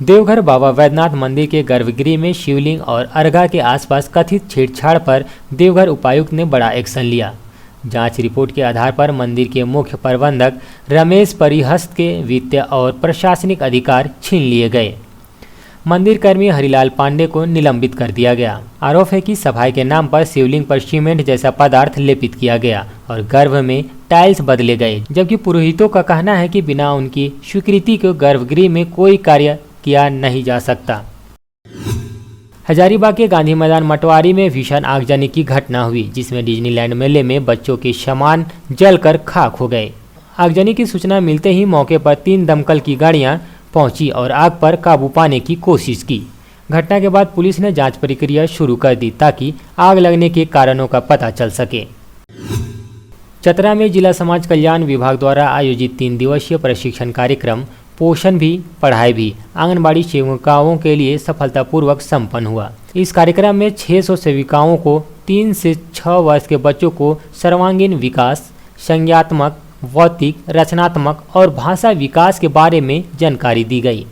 देवघर बाबा वैद्यनाथ मंदिर के गर्भगृह में शिवलिंग और अर्घा के आसपास कथित छेड़छाड़ पर देवघर उपायुक्त ने बड़ा एक्शन लिया। जांच रिपोर्ट के आधार पर मंदिर के मुख्य प्रबंधक रमेश परिहस्त के वित्तीय और प्रशासनिक अधिकार छीन लिए गए। मंदिर कर्मी हरिलाल पांडे को निलंबित कर दिया गया। आरोप है कि सफाई के नाम पर शिवलिंग पर सीमेंट जैसा पदार्थ लेपित किया गया और गर्भ में टाइल्स बदले गए, जबकि पुरोहितों का कहना है कि बिना उनकी स्वीकृति के गर्भगृह में कोई कार्य किया नहीं जा सकता। हजारीबाग के गांधी मैदान मटवारी में भीषण आगजनी की घटना हुई, जिसमें डिज्नीलैंड मेले में बच्चों के सामान जलकर खाक हो गए। आगजनी की सूचना मिलते ही मौके पर 3 दमकल की गाड़ियां पहुंची और आग पर काबू पाने की कोशिश की। घटना के बाद पुलिस ने जांच प्रक्रिया शुरू कर दी ताकि आग लगने के कारणों का पता चल सके। चतरा में जिला समाज कल्याण विभाग द्वारा आयोजित 3 दिवसीय प्रशिक्षण कार्यक्रम पोषण भी पढ़ाई भी आंगनबाड़ी सेविकाओं के लिए सफलतापूर्वक संपन्न हुआ। इस कार्यक्रम में 600 सेविकाओं को 3 से 6 वर्ष के बच्चों को सर्वांगीण विकास, संज्ञात्मक, भौतिक, रचनात्मक और भाषा विकास के बारे में जानकारी दी गई।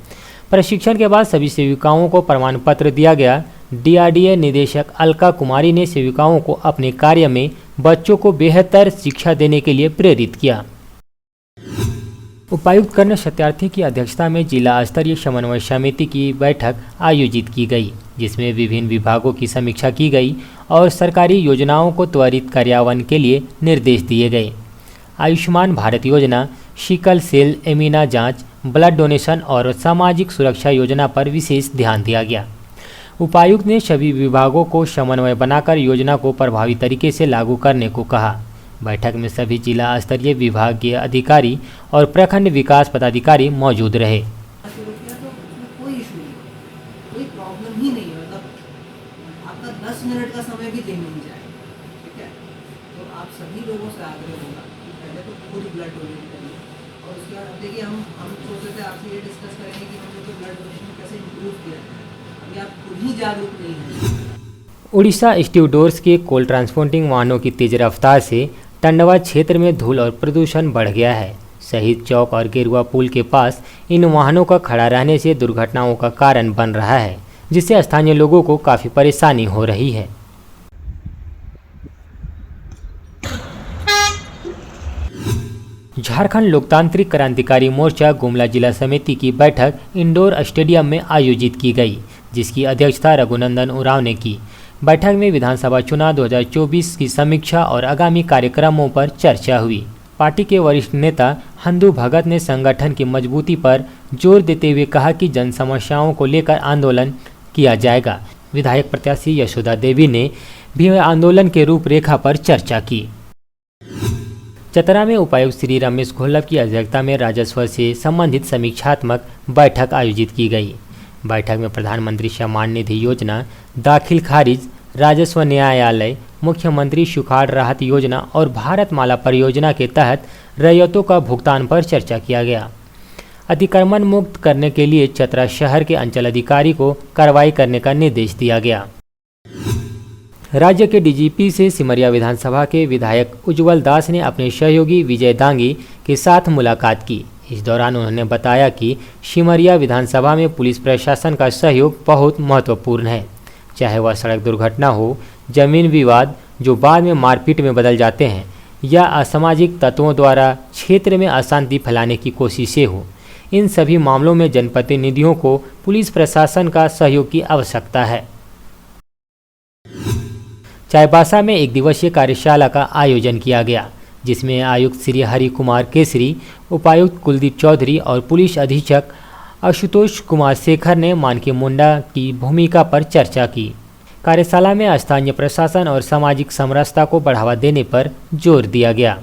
प्रशिक्षण के बाद सभी सेविकाओं को प्रमाण पत्र दिया गया। DRDA निदेशक अलका कुमारी ने सेविकाओं को अपने कार्य में बच्चों को बेहतर शिक्षा देने के लिए प्रेरित किया। उपायुक्त कर्ण सत्यार्थी की अध्यक्षता में जिला स्तरीय समन्वय समिति की बैठक आयोजित की गई, जिसमें विभिन्न विभागों की समीक्षा की गई और सरकारी योजनाओं को त्वरित कार्यान्वयन के लिए निर्देश दिए गए। आयुष्मान भारत योजना, सिकल सेल एनीमिया जांच, ब्लड डोनेशन और सामाजिक सुरक्षा योजना पर विशेष ध्यान दिया गया। उपायुक्त ने सभी विभागों को समन्वय बनाकर योजना को प्रभावी तरीके से लागू करने को कहा। बैठक में सभी जिला स्तरीय विभागीय अधिकारी और प्रखंड विकास पदाधिकारी मौजूद रहे। कोई इशू नहीं, कोई प्रॉब्लम ही नहीं है। मतलब आपका 10 मिनट का समय भी देने नहीं जाए, ठीक है। तो आप सभी लोगों से आग्रह होगा कि पहले तो खुद ब्लड डोनेट करिए और उसके बाद देखिए हम सोचते थे आपसे ये डिस्कस करेंगे कि हमने तो ब्लड डोनेशन कैसे इम्प्रूव किया। अभी आप खुद ही जागरूक नहीं हैं। उड़ीसा स्टीवडोर्स के कोल ट्रांसपोर्टिंग वाहनों की तेज रफ्तार से टंडवा क्षेत्र में धूल और प्रदूषण बढ़ गया है। शहीद चौक और गेरुआ पुल के पास इन वाहनों का खड़ा रहने से दुर्घटनाओं का कारण बन रहा है, जिससे स्थानीय लोगों को काफ़ी परेशानी हो रही है। झारखंड लोकतांत्रिक क्रांतिकारी मोर्चा गुमला जिला समिति की बैठक इंडोर स्टेडियम में आयोजित की गई, जिसकी अध्यक्षता रघुनंदन उरांव ने की। बैठक में विधानसभा चुनाव 2024 की समीक्षा और आगामी कार्यक्रमों पर चर्चा हुई। पार्टी के वरिष्ठ नेता हंदू भगत ने संगठन की मजबूती पर जोर देते हुए कहा कि जन समस्याओं को लेकर आंदोलन किया जाएगा। विधायक प्रत्याशी यशोदा देवी ने भी आंदोलन के रूपरेखा पर चर्चा की। चतरा में उपायुक्त श्री रमेश घोलप की अध्यक्षता में राजस्व से संबंधित समीक्षात्मक बैठक आयोजित की गई। बैठक में प्रधानमंत्री सम्मान निधि योजना, दाखिल खारिज, राजस्व न्यायालय, मुख्यमंत्री सुखाड़ राहत योजना और भारत माला परियोजना के तहत रैयतों का भुगतान पर चर्चा किया गया। अतिक्रमण मुक्त करने के लिए चतरा शहर के अंचल अधिकारी को कार्रवाई करने का निर्देश दिया गया। राज्य के DGP से सिमरिया विधानसभा के विधायक उज्जवल दास ने अपने सहयोगी विजय दांगी के साथ मुलाकात की। इस दौरान उन्होंने बताया कि सिमरिया विधानसभा में पुलिस प्रशासन का सहयोग बहुत महत्वपूर्ण है, चाहे वह सड़क दुर्घटना हो, जमीन विवाद जो बाद में मारपीट में बदल जाते हैं, या असामाजिक तत्वों द्वारा क्षेत्र में अशांति फैलाने की कोशिशें हो। इन सभी मामलों में जनप्रतिनिधियों को पुलिस प्रशासन का सहयोग की आवश्यकता है। चाईबासा में 1 दिवसीय कार्यशाला का आयोजन किया गया, जिसमें आयुक्त श्री हरि कुमार केसरी, उपायुक्त कुलदीप चौधरी और पुलिस अधीक्षक आशुतोष कुमार शेखर ने मानकी मुंडा की भूमिका पर चर्चा की। कार्यशाला में स्थानीय प्रशासन और सामाजिक समरसता को बढ़ावा देने पर जोर दिया गया।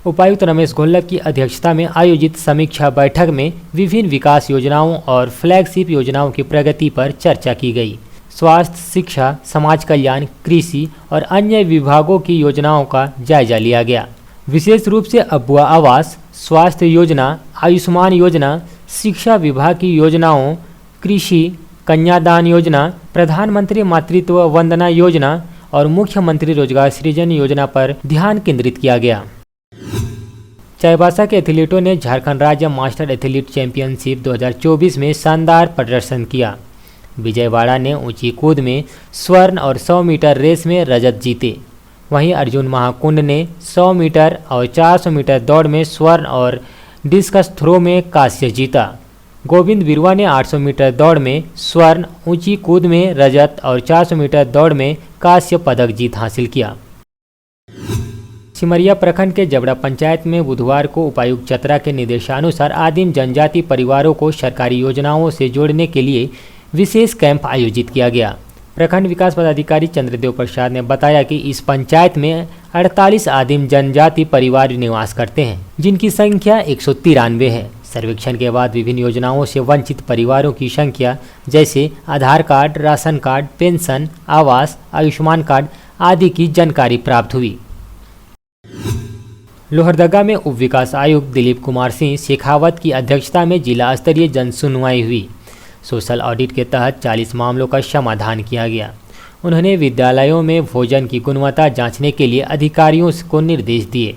उपायुक्त रमेश घोलप की अध्यक्षता में आयोजित समीक्षा बैठक में विभिन्न विकास योजनाओं और फ्लैगशिप योजनाओं की प्रगति पर चर्चा की गई। स्वास्थ्य, शिक्षा, समाज कल्याण, कृषि और अन्य विभागों की योजनाओं का जायजा लिया गया। विशेष रूप से अबुआ आवास, स्वास्थ्य योजना, आयुष्मान योजना, शिक्षा विभाग की योजनाओं, कृषि, कन्यादान योजना, प्रधानमंत्री मातृत्व वंदना योजना और मुख्यमंत्री रोजगार सृजन योजना पर ध्यान केंद्रित किया गया। चाईबासा के एथलीटों ने झारखंड राज्य मास्टर एथलीट चैंपियनशिप 2024 में शानदार प्रदर्शन किया। विजयवाड़ा ने ऊंची कूद में स्वर्ण और 100 मीटर रेस में रजत जीते। वहीं अर्जुन महाकुंड ने 100 मीटर और 400 मीटर दौड़ में स्वर्ण और डिस्कस थ्रो में कांस्य जीता। गोविंद बिरुआ ने 800 मीटर दौड़ में स्वर्ण, ऊंची कूद में रजत और 400 मीटर दौड़ में कांस्य पदक जीत हासिल किया। सिमरिया प्रखंड के जबड़ा पंचायत में बुधवार को उपायुक्त चतरा के निर्देशानुसार आदिम जनजाति परिवारों को सरकारी योजनाओं से जोड़ने के लिए विशेष कैंप आयोजित किया गया। प्रखंड विकास पदाधिकारी चंद्रदेव प्रसाद ने बताया कि इस पंचायत में 48 आदिम जनजाति परिवार निवास करते हैं, जिनकी संख्या 193 है। सर्वेक्षण के बाद विभिन्न योजनाओं से वंचित परिवारों की संख्या जैसे आधार कार्ड, राशन कार्ड, पेंशन, आवास, आयुष्मान कार्ड आदि की जानकारी प्राप्त हुई। लोहरदगा में उप विकास आयुक्त दिलीप कुमार सिंह शेखावत की अध्यक्षता में जिला स्तरीय जन सुनवाई हुई। सोशल ऑडिट के तहत 40 मामलों का समाधान किया गया। उन्होंने विद्यालयों में भोजन की गुणवत्ता जांचने के लिए अधिकारियों को निर्देश दिए।